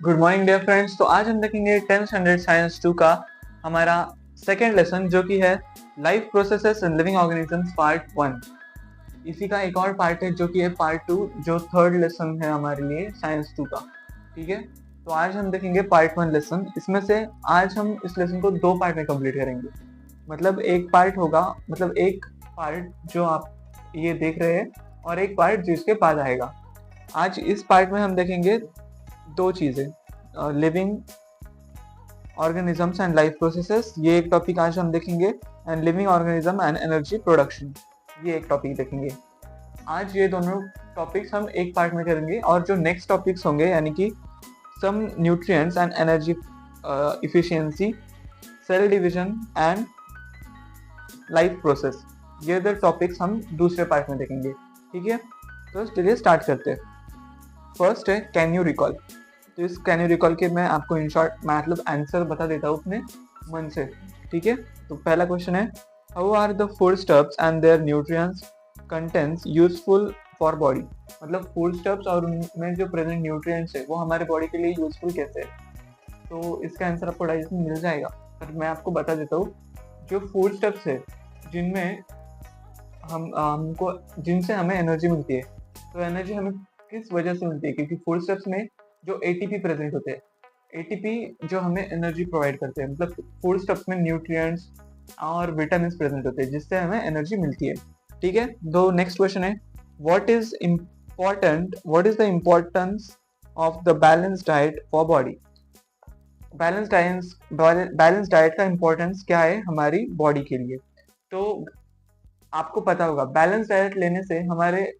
Good morning dear friends. तो आज हम देखेंगे 10th स्टैंडर्ड साइंस 2 का हमारा सेकेंड लेसन जो कि है life processes in living organisms part 1। इसी का एक और पार्ट है जो कि है पार्ट 2, जो थर्ड लेसन है हमारे लिए साइंस 2 का। ठीक है, तो आज हम देखेंगे पार्ट 1 लेसन। इसमें से आज हम इस लेसन को दो पार्ट में कंप्लीट करेंगे। मतलब एक पार्ट होगा, मतलब एक पार्ट जो आप ये देख रहे हैं और एक पार्ट जो इसके बाद आएगा। आज इस पार्ट में हम देखेंगे दो चीजें, living organisms and life processes, ये एक टॉपिक आज हम देखेंगे, and living organism and energy production, ये एक टॉपिक देखेंगे। आज ये दोनों टॉपिक्स हम एक पार्ट में करेंगे, और जो नेक्स्ट टॉपिक्स होंगे यानी कि some nutrients and energy efficiency, cell division and life process, ये दो टॉपिक्स हम दूसरे पार्ट में देखेंगे। ठीक है, तो चलिए स्टार्ट करते हैं। फर्स्ट है कैन यू रिकॉल। तो इस कैन यू रिकॉल के मैं आपको इन शॉर्ट मतलब आंसर बता देता हूँ अपने मन से। ठीक है, तो पहला क्वेश्चन है how are the food stuffs and their nutrients contents useful for body. मतलब फूड स्टफ्स और उनमें जो प्रेजेंट न्यूट्रिएंट्स है वो हमारे बॉडी के लिए यूजफुल कैसे है। तो इसका आंसर आपको डाइजेस्ट में मिल जाएगा, पर मैं आपको बता देता हूँ। जो फूड स्टफ्स है जिनमें हमको जिनसे हमें एनर्जी मिलती है, तो एनर्जी हमें किस वजह से मिलती है, क्योंकि फूड स्टफ्स में जो एटीपी प्रेजेंट होते हैं, एटीपी जो हमें एनर्जी प्रोवाइड करते हैं। मतलब फूड स्टफ्स में न्यूट्रिएंट्स और विटामिन प्रेजेंट होते हैं जिससे हमें एनर्जी मिलती है। ठीक है, तो नेक्स्ट क्वेश्चन है what is the importance of the balance diet for body. Balance diet का इम्पोर्टेंस क्या है हमारी बॉडी के लिए। तो आपको पता होगा बैलेंस डाइट लेने से हमारे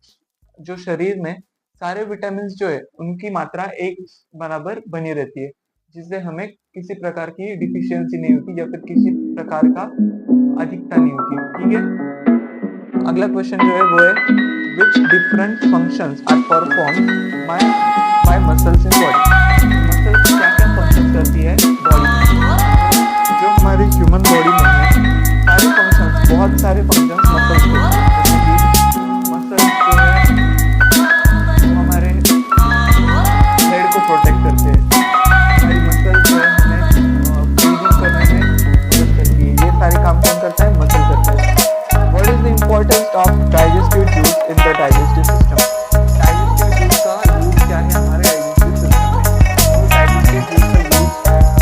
जो शरीर में सारे विटामिन जो है उनकी मात्रा एक बराबर बनी रहती है, जिससे हमें किसी प्रकार की डिफिशियंसी नहीं होती या फिर किसी प्रकार का अधिकता नहीं होती। ठीक है, अगला क्वेश्चन जो है वो है which different functions are perform by muscles in body. Muscles क्या क्या फंक्शन करती है बॉडी में। जो हमारी ह्यूमन बॉडी में है सारे फंक्शंस, बहुत सारे फंक्शंस मसल्स के होते हैं। जैसे कि मसल्स जो है वो हमारे हेड को प्रोटेक्ट करते हैं, हमारी मसल्स जो है हमें ब्रीदिंग करने में मदद करती है। ये सारे काम कौन करता है? मसल करता है। What is the importance of digestive juice in the digestive system. Digestive juice का यूज क्या है हमारे डाइजेस्टिव सिस्टम में। तो डाइजेस्टिव जूस का यूज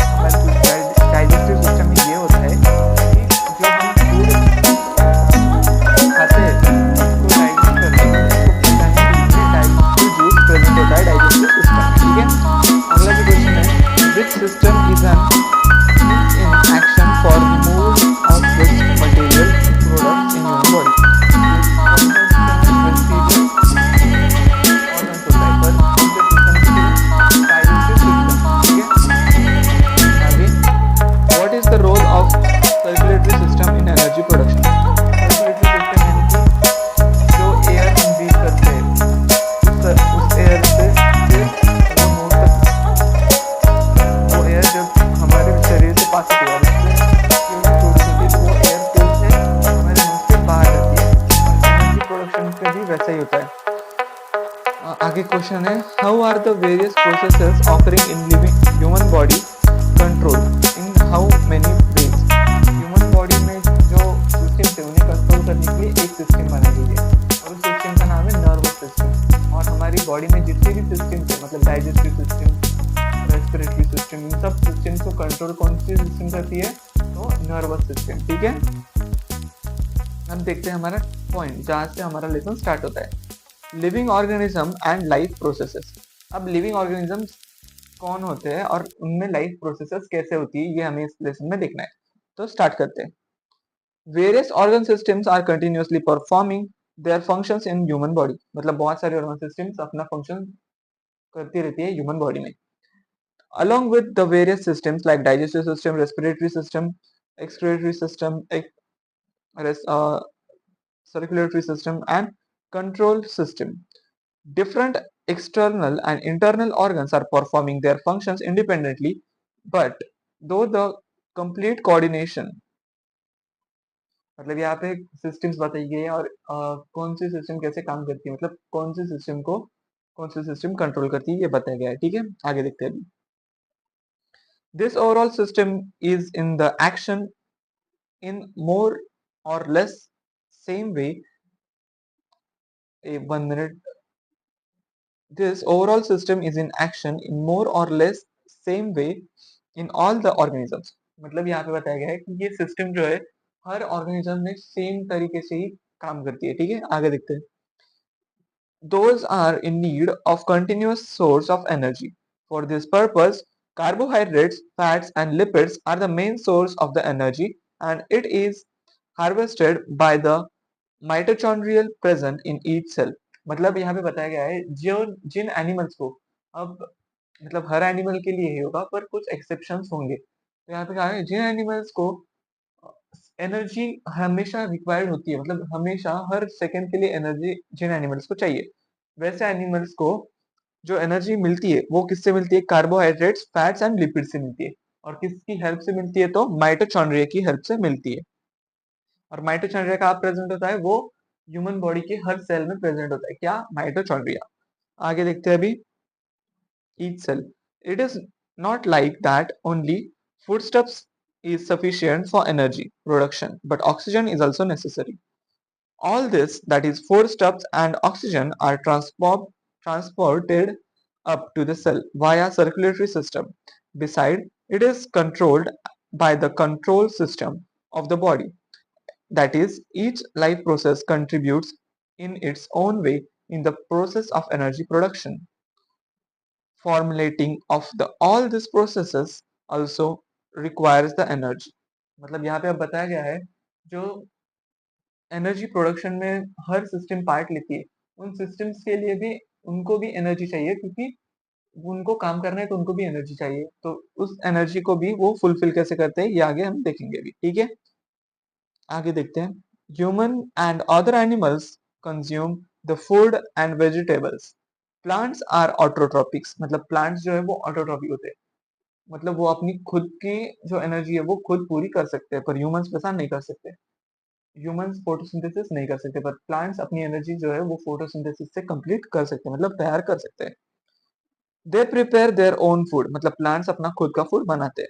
हमारे डाइजेस्टिव सिस्टम में ये होता है कि जो हम फूड खाते हैं उसको डाइजेस्ट करते हैं, उसको पचाने के लिए डाइजेस्टिव जूस प्रेजेंट होता है डाइजेस्टिव सिस्टम में। ठीक है, अगला जो क्वेश्चन है which system is in action for removal of waste material products in human body. What is the role of circulatory system in energy production? Circulatory system यानी कि जो एयर हम ब्रीथ करते हैं उस एयर से फिर वो मूव वो एयर जब हमारे शरीर से पास होती है उससे वो एयर फिर से हमारे मुंह से बाहर जाती है। एनर्जी प्रोडक्शन पे भी वैसा ही होता है। आगे क्वेश्चन है how are the various processes occurring in living human body control in how many ways. Human body में जो सिस्टम है उन्हें कंट्रोल करने के लिए एक सिस्टम बनाई गई है और उस सिस्टम का नाम है नर्वस सिस्टम। और हमारी बॉडी में जितने भी सिस्टम है, मतलब डाइजेस्टिव सिस्टम, रेस्पिरेटरी सिस्टम, इन सब सिस्टम को कंट्रोल कौन सी सिस्टम करती है? तो नर्वस सिस्टम। ठीक है, अब देखते हैं हमारा पॉइंट जहाँ से हमारा लेसन स्टार्ट होता है, living organism and life processes. अब लिविंग ऑर्गेनिज्म कौन होते हैं और उनमें लाइफ प्रोसेसेस कैसे होती है, ये हमें इस लेसन में देखना है। तो स्टार्ट करते हैं। Various organ systems are continuously performing their functions in human body. मतलब बहुत सारे ऑर्गन सिस्टम्स अपना फंक्शन करती रहती है ह्यूमन बॉडी में। along with the various systems like digestive system, respiratory system, excretory system, circulatory system and control system. Different external and internal organs are performing their functions independently, but though the complete coordination, मतलब यहाँ पे systems बताई गई है और कौन सी system कैसे काम करती है, मतलब कौन सी सिस्टम को कौन सी सिस्टम कंट्रोल करती है ये बताया गया है। ठीक है, आगे देखते हैं अभी। This overall system is in the action in more or less same way. 1 minute. This overall system is in action in more or less same way in all the organisms. मतलब यहाँ पे बताया गया है कि ये सिस्टम जो है हर ऑर्गेनिज्म में सेम तरीके से ही काम करती है. ठीक है, आगे देखते हैं. Those are in need of continuous source of energy. For this purpose, carbohydrates, fats and lipids are the main source of the energy, and it is harvested by the mitochondrial present in each cell. मतलब यहाँ पे बताया गया है जो जिन animals को, अब मतलब हर एनिमल के लिए ही होगा पर कुछ एक्सेप्शंस होंगे, तो यहाँ पे कहा है जिन एनिमल्स को एनर्जी हमेशा रिक्वायर्ड होती है, मतलब हमेशा हर सेकंड के लिए एनर्जी जिन एनिमल्स को चाहिए, वैसे एनिमल्स को जो एनर्जी मिलती है वो किससे मिलती है? कार्बोहाइड्रेट्स, फैट्स एंड लिपिड से मिलती है. और किसकी हेल्प से मिलती है? तो माइटोचॉन्ड्रिया की हेल्प से मिलती है. और माइटोचॉन्ड्रिया कहाँ प्रेजेंट होता है? वो ह्यूमन बॉडी के हर सेल में प्रेजेंट होता है. क्या? माइटोचॉन्ड्रिया. आगे देखते हैं अभी. each cell. It is not like that only foodstuffs is sufficient for energy production, but oxygen is also necessary. All this, that is foodstuffs and oxygen, are transported up to the cell via circulatory system. Beside, it is controlled by the control system of the body. That is, each life process contributes in its own way in the process of energy production. Formulating of the all these processes also requires the energy. मतलब यहाँ पे अब बताया गया है जो energy production में हर system part लेती है, उन सिस्टम्स के लिए भी उनको भी एनर्जी चाहिए, क्योंकि उनको काम करना है तो उनको भी एनर्जी चाहिए. तो उस एनर्जी को भी वो फुलफिल कैसे करते हैं ये आगे हम देखेंगे भी. ठीक है, आगे देखते हैं. Human and other animals consume the food and vegetables. Plants are autotrophs. मतलब प्लांट्स जो है वो ऑटोट्रॉपिक होते हैं, मतलब वो अपनी खुद की जो एनर्जी है वो खुद पूरी कर सकते हैं, पर ह्यूमंस वैसा नहीं कर सकते. ह्यूमंस फोटोसिंथेसिस नहीं कर सकते, पर प्लांट्स अपनी एनर्जी जो है वो फोटोसिंथेसिस से कंप्लीट कर सकते हैं, मतलब तैयार कर सकते हैं. They prepare their own food. मतलब प्लांट्स अपना खुद का फूड बनाते हैं.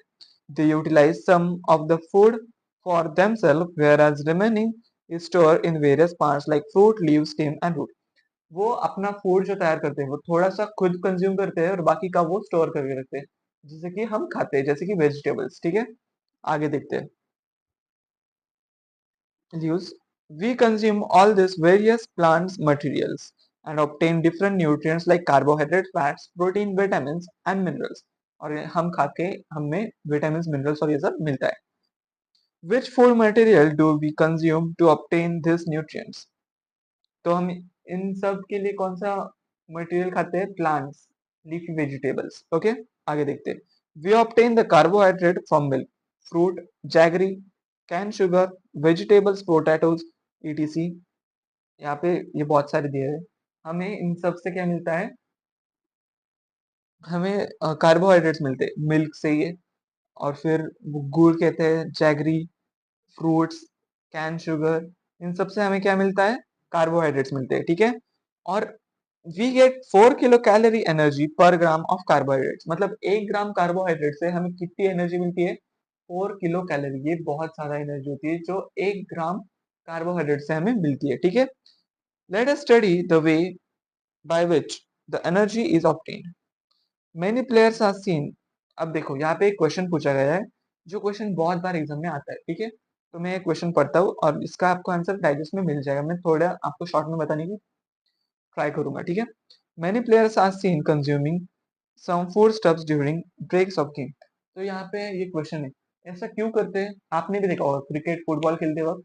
They utilise some of the food for themself, whereas remaining is stored in various parts like fruit, leaves, stem and root. वो अपना फूड जो तैयार करते हैं वो थोड़ा सा खुद कंज्यूम करते हैं और बाकी का वो स्टोर करके रखते हैं, जैसे कि हम खाते हैं, जैसे कि वेजिटेबल्स. ठीक है, आगे देखते हैं. Leaves. We consume all these various plants materials and obtain different nutrients like carbohydrates, fats, protein, vitamins and minerals. और हम खा के हमें विटामिन, मिनरल्स और ये सब मिलता है. Which food material do we consume to obtain these nutrients? तो हम इन सब के लिए कौन सा मटेरियल खाते हैं? Plants, leafy vegetables. ओके, आगे देखते हैं. We obtain the carbohydrate from milk, fruit, jaggery, cane sugar, vegetables, potatoes, etc. यहाँ पे ये बहुत सारे दिए हैं. हमें इन सब से क्या मिलता है? हमें कार्बोहाइड्रेट्स मिलते हैं मिल्क से ये, और फिर वो गुड़ कहते हैं, जैगरी, फ्रूट्स, कैन शुगर, इन सब से हमें क्या मिलता है? कार्बोहाइड्रेट्स मिलते हैं. ठीक है, और we get 4 kilo calorie energy per gram of carbohydrates. मतलब 1 ग्राम कार्बोहाइड्रेट से हमें कितनी एनर्जी मिलती है? 4 किलो कैलोरी. ये बहुत ज्यादा एनर्जी होती है जो 1 ग्राम कार्बोहाइड्रेट से हमें मिलती है. ठीक है, let us study the way by which the energy is obtained. Many players are seen. अब देखो यहाँ पे एक क्वेश्चन पूछा गया है, जो क्वेश्चन बहुत बार एग्जाम में आता है. ठीक है, तो मैं एक क्वेश्चन पढ़ता हूँ और इसका आपको आंसर डाइजेस्ट में मिल जाएगा. मैं थोड़ा आपको शॉर्ट में बताने की ट्राई करूंगा. ठीक है, many players are seen consuming some food stuffs during breaks of game. तो यहाँ पे ये क्वेश्चन है, ऐसा क्यों करते हैं? आपने भी देखा होगा क्रिकेट, फुटबॉल खेलते वक्त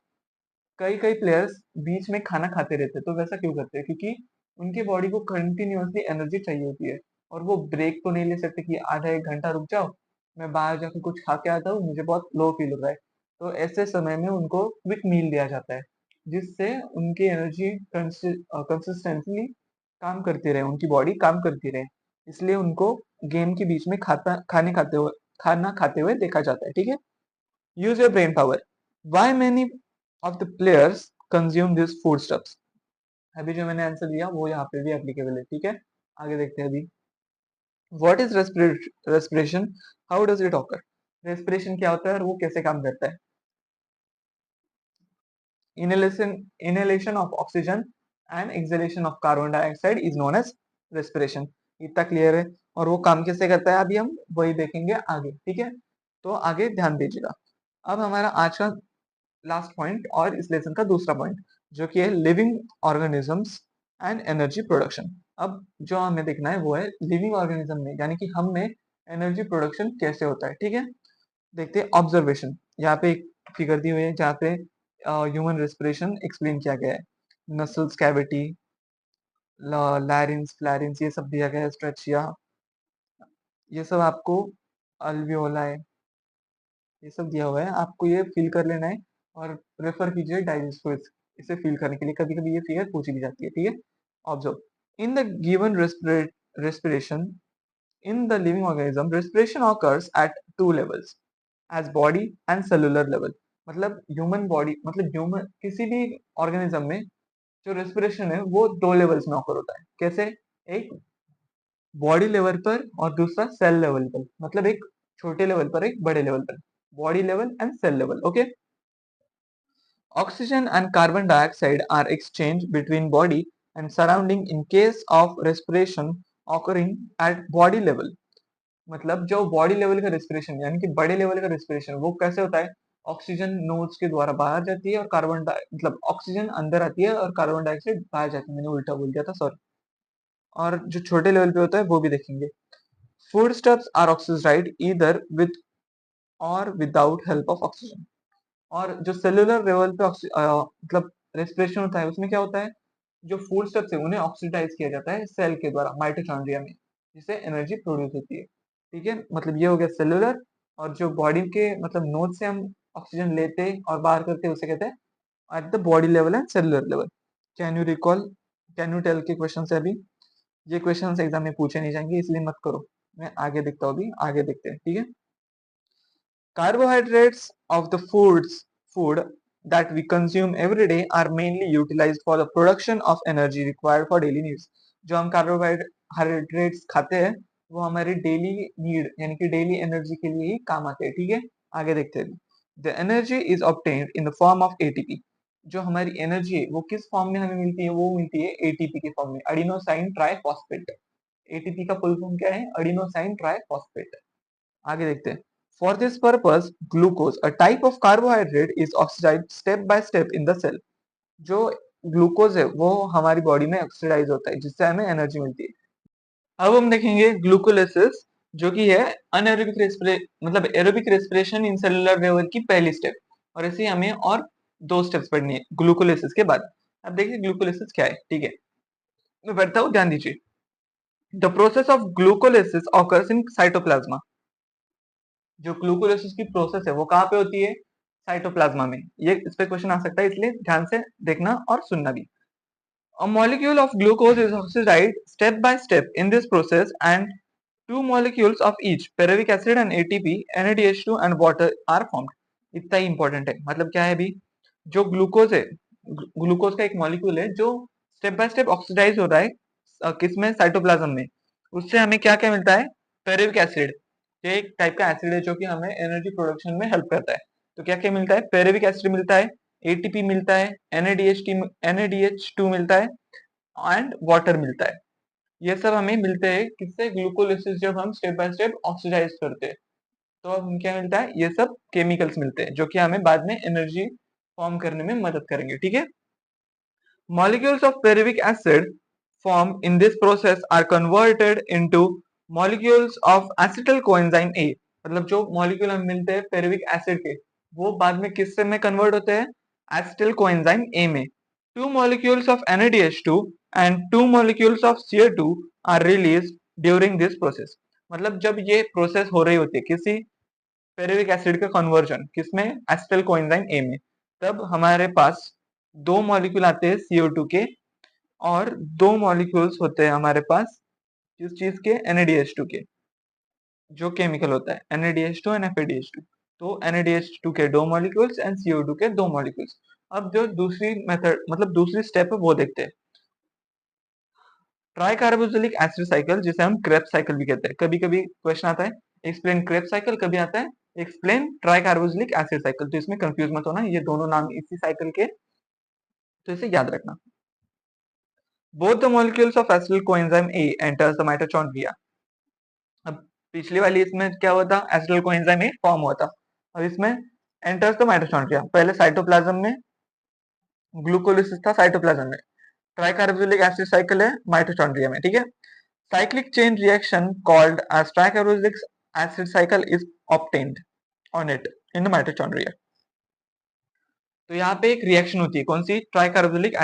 कई कई प्लेयर्स बीच में खाना खाते रहते हैं. तो वैसा क्यों करते हैं? क्योंकि उनके बॉडी को कंटिन्यूअसली एनर्जी चाहिए होती है, और वो ब्रेक तो नहीं ले सकते कि आधा एक घंटा रुक जाओ, मैं बाहर जाकर कुछ खा के आता हूँ, मुझे बहुत लो फील हो रहा है. तो ऐसे समय में उनको क्विक मील दिया जाता है, जिससे उनकी एनर्जी कंसिस्टेंटली काम करती रहे, उनकी बॉडी काम करती रहे. इसलिए उनको गेम के बीच में खाना खाते हुए देखा जाता है. ठीक है, use your brain power. Why many of the players consume these foodstuffs? अभी जो मैंने आंसर दिया वो यहाँ पे भी एप्लीकेबल है. ठीक है, आगे देखते हैं अभी. What is respiration? How does it occur? Respiration क्या होता है और वो कैसे काम करता है? Inhalation of oxygen and exhalation of carbon dioxide is known as respiration. इतना क्लियर है? और वो काम कैसे करता है अभी हम वही देखेंगे आगे, ठीक है? तो आगे ध्यान दीजिएगा। अब हमारा आज का लास्ट पॉइंट और इस लेसन का दूसरा पॉइंट जो कि है living organisms and energy production. अब जो हमें देखना है वो है लिविंग ऑर्गेनिज्म में यानी कि हम में एनर्जी प्रोडक्शन कैसे होता है, ठीक है? देखते हैं ऑब्जर्वेशन। यहाँ पे एक फिगर दी हुई है जहाँ पे ह्यूमन रेस्पिरेशन एक्सप्लेन किया गया है। नसल्स कैविटी, लैरिंग्स, फ्लैरिंग्स ये सब दिया गया है, स्ट्रेचिया ये सब आपको, अल्वियोलाई ये सब दिया हुआ है, आपको ये फील कर लेना है और रेफर कीजिए डाइजेस्ट को इसे फील करने के लिए। कभी कभी ये फिगर पूछी भी जाती है, ठीक है? Observe in the given respiration in the living organism respiration occurs at two levels as body and cellular level। मतलब ह्यूमन बॉडी मतलब ह्यूमन किसी भी ऑर्गेनिज्म में जो रेस्पिरेशन है वो दो लेवल्स में ऑकर होता है। कैसे? एक बॉडी लेवल पर और दूसरा सेल लेवल पर, मतलब एक छोटे लेवल पर एक बड़े लेवल पर, body level and cell level. Okay, oxygen and carbon dioxide are exchanged between body and surrounding in case of respiration occurring at body level। मतलब जो बॉडी लेवल का रेस्पिरेशन यानी कि बड़े लेवल का रेस्पिरेशन वो कैसे होता है? ऑक्सीजन नोज के द्वारा बाहर जाती है और मतलब ऑक्सीजन अंदर आती है और कार्बन डाइऑक्साइड बाहर जाती है। मैंने उल्टा बोल दिया था, सॉरी। और जो छोटे लेवल पे होता है वो भी देखेंगे। Food stuffs are oxidised either with और विदाउट हेल्प ऑफ ऑक्सीजन। और जो सेलुलर लेवल पे मतलब रेस्पिरेशन होता है उसमें क्या होता है? जो फूड स्टफ्स है उन्हें ऑक्सीडाइज किया जाता है सेल के द्वारा माइटोचॉन्ड्रिया में, जिससे एनर्जी प्रोड्यूस होती है, ठीक है? मतलब ये हो गया सेलुलर। और जो बॉडी के मतलब नोज से हम ऑक्सीजन लेते और बाहर करते हैं उसे कहते हैं at the body level and cellular level. Can you recall, can you tell के क्वेश्चन है अभी? ये क्वेश्चन एग्जाम में पूछे नहीं जाएंगे इसलिए मत करो, मैं आगे देखता हूँ, अभी आगे देखते हैं, ठीक है? Carbohydrates of the food that we consume every day are mainly utilized for the production of energy required for daily needs। जो हम कार्बोहाइड्रेट्स खाते हैं वो हमारी डेली नीड यानी कि डेली एनर्जी के लिए ही काम आते हैं, ठीक है? आगे देखते हैं। The energy is obtained in the form of ATP. जो हमारी एनर्जी है वो किस फॉर्म में हमें मिलती है? वो मिलती है एटीपी के फॉर्म में, एडिनोसाइन ट्राइफॉस्फेट। एटीपी का फुल फॉर्म क्या है? Adenosine triphosphate. आगे देखते हैं। For this purpose, glucose, a type of carbohydrate, is oxidized step by step in the cell। जो ग्लूकोज है वो हमारी बॉडी में ऑक्सीडाइज होता है जिससे हमें एनर्जी मिलती है। अब हम देखेंगे ग्लूकोलिसिस जो कि है अनएरोबिक मतलब aerobic respiration in cellular level की पहली स्टेप। और ऐसे हमें और दो स्टेप्स पढ़नी है ग्लूकोलिसिस के बाद। अब देखिए ग्लूकोलिसिस क्या है, ठीक है? मैं पढ़ता हूँ, ध्यान दीजिए। The process of glycolysis occurs in cytoplasm. जो ग्लूकोलाइसिस की प्रोसेस है वो कहाँ पे होती है? साइटोप्लाज्मा में। ये इस पे क्वेश्चन आ सकता है इसलिए ध्यान से देखना और सुनना भी। A molecule of glucose is oxidized step by step in this process and two molecules of each pyruvic acid and ATP, NADH2 and water are formed। इतना ही इंपॉर्टेंट है। मतलब क्या है अभी? जो ग्लूकोज है, ग्लूकोज का एक मॉलिक्यूल है जो स्टेप बाय स्टेप ऑक्सीडाइज हो रहा है किसमें? साइटोप्लाज्म में। उससे हमें क्या क्या मिलता है? पेरिविक एसिड। ये एक टाइप का एसिड है जो कि हमें एनर्जी प्रोडक्शन में हेल्प करता है। तो क्या क्या मिलता है? पेरिविक एसिड मिलता है, एटीपी मिलता है, NADH2 मिलता है एंड वाटर मिलता है। ये सब हमें मिलते हैं किससे? ग्लूकोलिसिस जब हम स्टेप बाय स्टेप ऑक्सीडाइज करते हैं तो हमें क्या मिलता है? ये सब केमिकल्स मिलते हैं जो कि हमें बाद में एनर्जी फॉर्म करने में मदद करेंगे, ठीक है? Molecules of pyruvic acid formed in this process are converted into molecules of acetyl coenzyme A। मतलब जो मॉलिक्यूल हमें मिलते हैं पेरिविक एसिड के वो बाद में किससे में कन्वर्ट होते हैं? एसिटिल कोएंजाइम A में। Two molecules of NADH2 and two molecules of CO2 are released during this process। मतलब जब ये प्रोसेस हो रही होती है किसी पेरिविक एसिड का कन्वर्जन किसमें? एसिटिल कोएंजाइम A में, तब हमारे पास दो मॉलिक्यूल आते हैं CO2 के और दो मॉलिक्यूल्स होते हैं हमारे पास किस चीज के? NADH2 के। जो केमिकल होता है NADH2 एंड FADH2। तो NADH2 के दो मॉलिक्यूल्स एंड CO2 के दो मॉलिक्यूल्स। अब जो दूसरी मेथड मतलब दूसरी स्टेप है वो देखते हैं। ट्राई कार्बोक्सिलिक एसिड साइकिल जिसे हम क्रेब्स साइकिल भी कहते हैं। कभी कभी क्वेश्चन आता है एक्सप्लेन क्रेब्स साइकिल, कभी आता है एक्सप्लेन ट्राइकार्बोक्सिलिक एसिड साइकिल। तो इसमें कंफ्यूज मत होना, ये दोनों नाम इसी साइकिल के, तो इसे याद रखना। Both the molecules of acetyl coenzyme A enters the mitochondria. अब पिछली वाली इसमें क्या हुआ था, एसिटिल कोएंजाइम ए फॉर्म हुआ था, अब इसमें एंटर्स द माइटोचॉन्ड्रिया। पहले साइटोप्लाज्म में ग्लूकोलिसिस था, साइटोप्लाज्म में ट्राइकार्बोक्सिलिक एसिड साइकिल है माइटोचॉन्ड्रिया में, ठीक है। Cyclic chain reaction called as tricarboxylic acid cycle is obtained on it in the mitochondria. तो यहाँ पे एक रिएक्शन होती है, कौन सी, ट्राइकार्बोक्सिलिक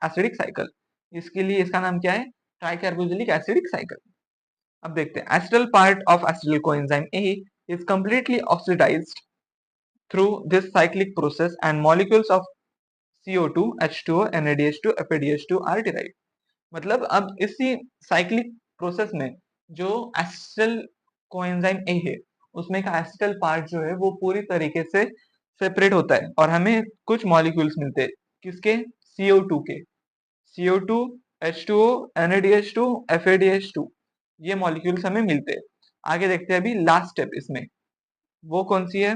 एसिडिक साइकिल। इसके लिए इसका नाम क्या है, ट्राइकार्बोक्सिलिक एसिडिक साइकिल। अब देखते हैं, acetyl part of acetyl coenzyme A is completely oxidised through this cyclic process and molecules of CO2, H2O, NADH2, FADH2 are derived. मतलब अब इसी साइक्लिक प्रोसेस में जो एसिटल कोएंजाइम ए है, उसमें का एसिटल पार्ट जो है वो पूरी तरीके से सेपरेट होता है और हमें कुछ मॉलिक्यूल्स मिलते हैं, किसके, CO2 के, CO2, H2O, NADH2, FADH2, ये मॉलिक्यूल्स हमें मिलते हैं। आगे देखते हैं अभी लास्ट स्टेप इसमें, वो कौन सी है,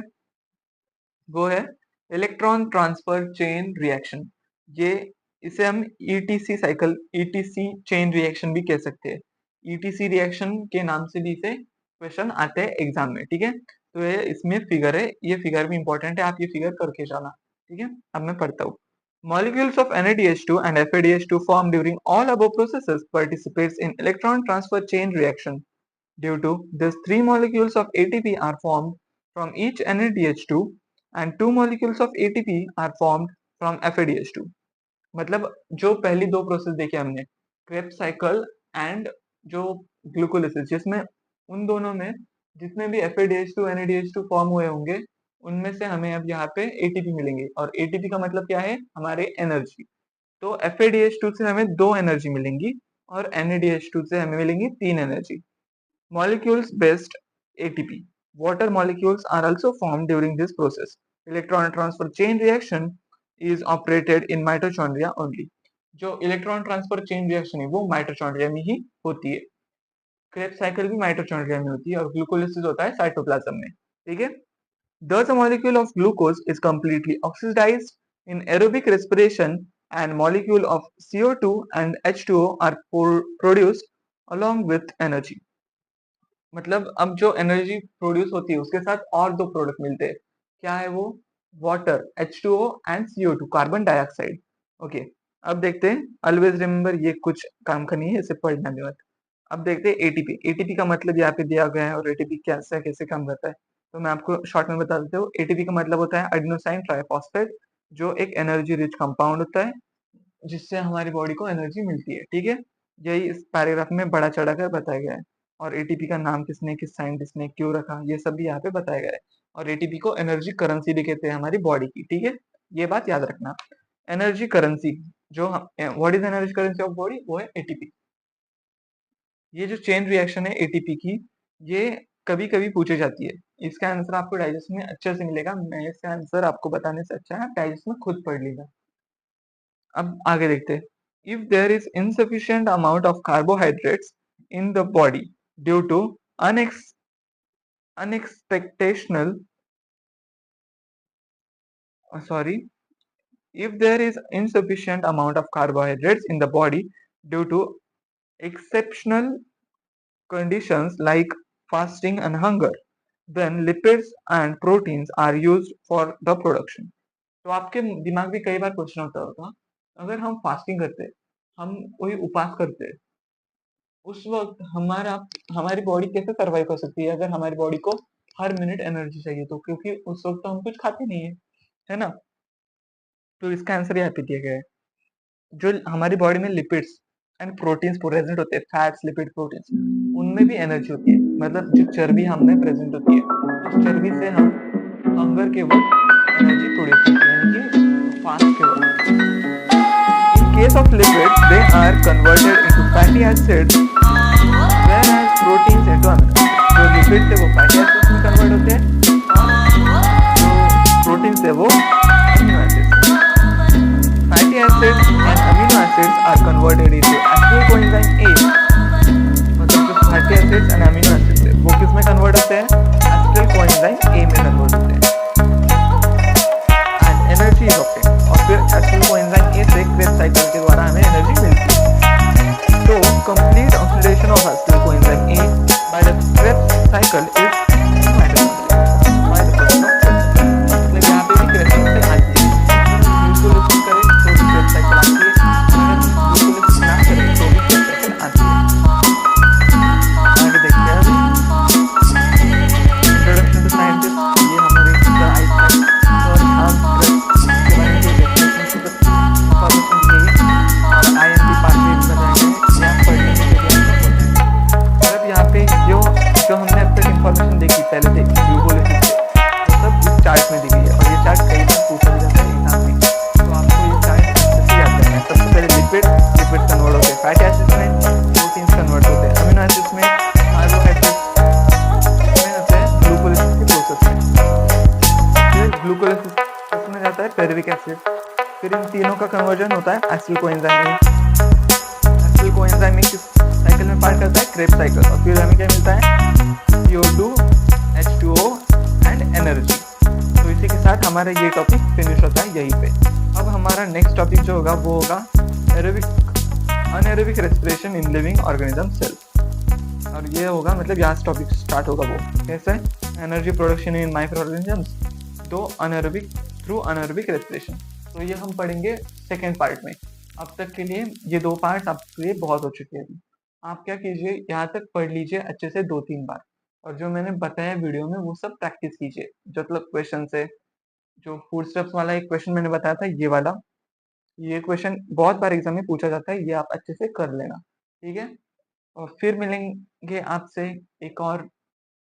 वो है इलेक्ट्रॉन ट्रांसफर चेन रिएक्शन। ये इसे हम ETC cycle, ETC chain reaction भी कह सकते हैं। ETC रिएक्शन के नाम से भी इसे क्वेश्चन आते हैं एग्जाम में, ठीक है। तो ये इसमें फिगर है, ये फिगर भी इंपॉर्टेंट है, आप ये फिगर करके जाना, ठीक है। अब मैं पढ़ता हूँ, molecules of NADH2 and FADH2 formed during all above processes participates in electron transfer chain reaction. Due to this, 3 molecules of ATP are formed from each NADH2 and 2 molecules of ATP are formed from FADH2. मतलब जो पहली दो process देखे हमने, Krebs cycle and जो ग्लूकोलिसिस, जिसमें उन दोनों में जितने भी FADH2 NADH2 फॉर्म हुए होंगे, उनमें से हमें अब यहाँ पे ATP मिलेंगे, और ATP का मतलब क्या है, हमारे एनर्जी। तो FADH2 से हमें 2 एनर्जी मिलेंगी और NADH2 से हमें मिलेंगी 3 energy. Molecules based ATP, water molecules are also formed during this process. Electron transfer chain reaction is operated in mitochondria only. जो इलेक्ट्रॉन ट्रांसफर चेन रिएक्शन है वो माइटोचॉन्ड्रिया में ही होती है। क्रेब्स साइकिल भी माइटोचॉन्ड्रिया में होती है और ग्लूकोलिसिस होता है साइटोप्लाज्म में, ठीक है। Thus a molecule of glucose is completely oxidized in aerobic respiration and molecule of CO2 and H2O are produced along with energy. मतलब अब जो एनर्जी प्रोड्यूस होती है उसके साथ और 2 प्रोडक्ट मिलते हैं, क्या है वो, water H2O and CO2 carbon dioxide. Okay, अब देखते हैं, ऑलवेज रिमेंबर ये कुछ काम का नहीं है, इसे पढ़ना भी मत। अब देखते हैं एटीपी। एटीपी का मतलब यहाँ पे दिया गया है और एटीपी कैसे कैसे काम करता है, तो मैं आपको शॉर्ट में बता देता हूँ। एटीपी का मतलब होता है एडिनोसाइन ट्राइफॉस्फेट, जो एक एनर्जी रिच कंपाउंड होता है जिससे हमारी बॉडी को एनर्जी मिलती है, ठीक है। यही इस पैराग्राफ में बड़ा चढ़ाकर बताया गया है, और एटीपी का नाम किसने, किस साइंटिस्ट ने क्यों रखा, ये सब भी यहाँ पे बताया गया है। और एटीपी को एनर्जी करेंसी भी कहते हैं हमारी बॉडी की, ठीक है, ये बात याद रखना। एनर्जी करेंसी, जो what is energy currency of body, वो है एटीपी। ये जो चेन रिएक्शन है एटीपी की, ये कभी कभी पूछी जाती है, इसका आंसर आपको डाइजेस्ट में अच्छे से मिलेगा। मैं इसका आंसर आपको बताने से अच्छा है आप डाइजेस्ट में खुद पढ़ लीजिए। अब आगे देखते हैं, if there is insufficient amount of carbohydrates in the body due to if there is insufficient amount of carbohydrates in the body due to exceptional conditions like fasting and hunger, then lipids and proteins are used for the production. तो आपके दिमाग में कई बार question होता, अगर हम fasting करते, हम कोई उपास करते, उस वक्त हमारी बॉडी कैसे सर्वाइव कर सकती है अगर हमारी बॉडी को हर मिनट एनर्जी चाहिए, तो क्योंकि उस वक्त तो हम कुछ खाते नहीं है ना। तो इसका आंसर यहाँ पे दिया गया है, जो हमारी बॉडी में लिपिड्स एंड प्रोटीन्स प्रेजेंट होते हैं, फैट्स, लिपिड, प्रोटीन्स, उनमें भी एनर्जी होती है। मतलब जो चर्बी हमें प्रेजेंट होती है, उस चर्बी से हम हंगर के वक्त एनर्जी प्रोड्यूस करते हैं, यानी कि फास्ट के वक्त। In case of lipids, they are converted into fatty acids, whereas proteins into amino acids. जो लिपिड्स है वो फैटी एसिड्स में कन्वर्ट होते हैं और जो प्रोटीन्स है वो amino acids. Fatty acids and amino acids are converted into acetyl coenzyme A। मतलब जो fatty acids and amino acids है वो किस में कन्वर्ट होते हैं, एनर्जी इज ऑब्टेन्ड और फिर एसिटिल कोएंजाइम ए से क्रेब्स साइकिल के द्वारा हमें एनर्जी मिलती है। तो complete oxidation of acetyl coenzyme A by the Krebs cycle is मतलब यहाँ पे भी क्रेब्स साइकिल आती है। बिल्कुल उसको करें तो भी क्रेब्स साइकिल आती है, अगर बिल्कुल ना करें तो भी क्रेब्स साइकिल आती है। आगे देखते हैं अभी इंट्रोडक्शन टू साइंटिस्ट, ये हमारे आइसलैंड और हम के बारे में जो डेफिनेशन की इंफॉर्मेशन दी गई और आईएमपी पाथवे बताए गए या पढ़ने के लिए मतलब यहाँ पे जो हमने अब तक इंफॉर्मेशन देखी पहले से ग्लूकोलिसिस से वो सब इस चार्ट में दी गई है और ये चार्ट कई बार पूछा भी जाता है एग्जाम में, तो आपको ये चार्ट अच्छे से याद करना है। सबसे पहले लिपिड कन्वर्ट होते हैं, फैटी एसिड्स में प्रोटीन्स कन्वर्ट होते हैं, अमीनो एसिड्स में कार्बोहाइड्रेट्स में होते हैं ग्लूकोलिसिस के प्रोसेस में। फिर ग्लूकोलिसिस में जाता है पेरिविक एसिड, फिर इन तीनों का कन्वर्जन होता है एसिटिल कोएंजाइम में। एसिटिल कोएंजाइम में किस साइकिल में पार्ट करता है? क्रेब्स साइकिल, और फिर हमें क्या मिलता है? CO2 H2O and energy. तो इसी के साथ हमारा ये टॉपिक फिनिश होता है यहीं पे। अब हमारा नेक्स्ट टॉपिक जो होगा वो होगा anaerobic respiration in living organism cell, और ये होगा मतलब यहाँ से टॉपिक स्टार्ट होगा। वो कैसे? Energy production in micro organisms through anaerobic respiration. तो ये हम पढ़ेंगे सेकेंड पार्ट में। अब तक के लिए ये 2 पार्ट आपके लिए बहुत हो चुके हैं। आप क्या कीजिए, यहाँ तक पढ़ लीजिए अच्छे से 2-3 बार, और जो मैंने बताया वीडियो में वो सब प्रैक्टिस कीजिए। जो मतलब क्वेश्चन से, जो फूड स्टेप्स वाला एक क्वेश्चन मैंने बताया था ये वाला, ये क्वेश्चन बहुत बार एग्जाम में पूछा जाता है, ये आप अच्छे से कर लेना, ठीक है। और फिर मिलेंगे आपसे एक और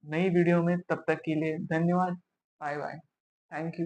नई वीडियो में, तब तक के लिए धन्यवाद, बाय बाय, थैंक यू।